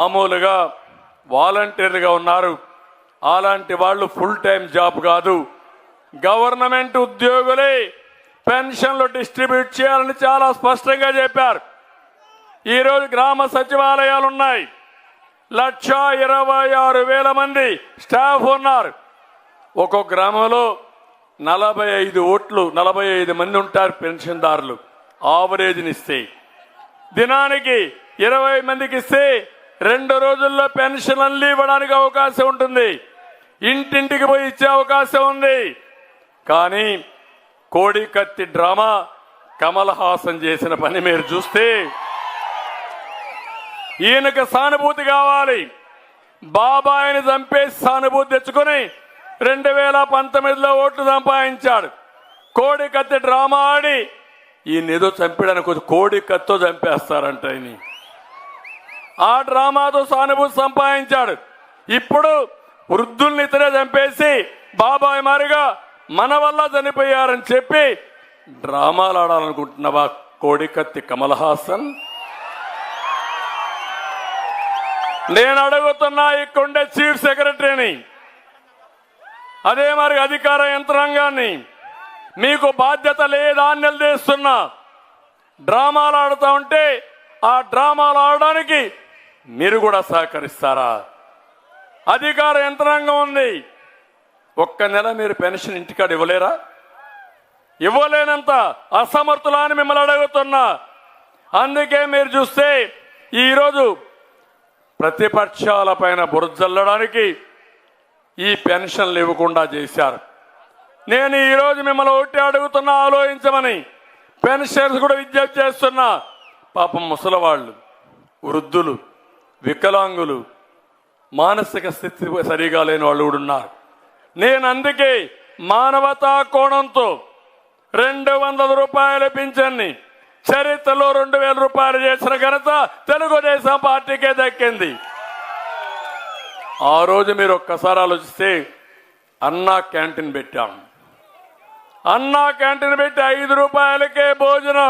మామూలుగా వాలంటీర్లుగా ఉన్నారు. అలాంటి వాళ్ళు ఫుల్ టైం జాబ్ కాదు, గవర్నమెంట్ ఉద్యోగులే పెన్షన్లు డిస్ట్రిబ్యూట్ చేయాలని చాలా స్పష్టంగా చెప్పారు. ఈరోజు గ్రామ సచివాలయాలు ఉన్నాయి. 1,26,000 మంది స్టాఫ్ ఉన్నారు. ఒక్కొక్క గ్రామంలో 45 మంది ఉంటారు పెన్షన్దారులు. ఆవరేజ్నిస్తే దినానికి 20 మందికి ఇస్తే 2 రోజుల్లో పెన్షన్ అల్లి ఇవ్వడానికి అవకాశం ఉంటుంది. ఇంటింటికి పోయి ఇచ్చే అవకాశం ఉంది. కానీ కోడి కత్తి డ్రామా కమల్ హాసన్ చేసిన పని మీరు చూస్తే ఈయనకు సానుభూతి కావాలి. బాబాయిని చంపేసి సానుభూతి తెచ్చుకుని 2019లో ఓట్లు సంపాదించాడు. కోడి కత్తి డ్రామా ఆడి ఈయన ఏదో చంపడానికి కోడి కత్తితో చంపేస్తారంట. ఆ డ్రామాతో సానుభూతి సంపాదించాడు. ఇప్పుడు వృద్ధుల్ని ఇతరే చంపేసి బాబాయ్ మారిగా మన వల్ల చనిపోయారని చెప్పి డ్రామాలు ఆడాలనుకుంటున్నావా కోడి కత్తి కమల్ హాసన్? నేను అడుగుతున్నా ఇక్కడుండే చీఫ్ సెక్రటరీని, అదే మరి అధికార యంత్రాంగాన్ని, మీకు బాధ్యత లేదా అని నిలదీస్తున్నా. డ్రామాలు ఆడుతూ ఉంటే ఆ డ్రామాలు ఆడడానికి మీరు కూడా సహకరిస్తారా? అధికార యంత్రాంగం ఉంది. ఒక్క నెల మీరు పెన్షన్ ఇంటికాడ ఇవ్వలేరా? ఇవ్వలేనంత అసమర్థులా అని మిమ్మల్ని అడుగుతున్నా. అందుకే మీరు చూస్తే ఈరోజు ప్రతిపక్షాల పైన బురజల్లడానికి ఈ పెన్షన్లు ఇవ్వకుండా చేశారు. నేను ఈరోజు మిమ్మల్ని ఒకటి అడుగుతున్నా, ఆలోచించమని. పెన్షన్స్ కూడా విజ్ఞప్తి చేస్తున్నా. పాపం ముసలివాళ్ళు, వృద్ధులు, వికలాంగులు, మానసిక స్థితి సరిగా లేని వాళ్ళు కూడా ఉన్నారు. నేను అందుకే మానవతా కోణంతో 200 రూపాయల పింఛన్ని చరిత్రలో 2,000 రూపాయలు చేసిన ఘనత తెలుగుదేశం పార్టీకే దక్కింది. ఆ రోజు మీరు ఒక్కసారి ఆలోచిస్తే అన్నా క్యాంటీన్ పెట్టాం. అన్నా క్యాంటీన్ పెట్టి 5 రూపాయలకే భోజనం.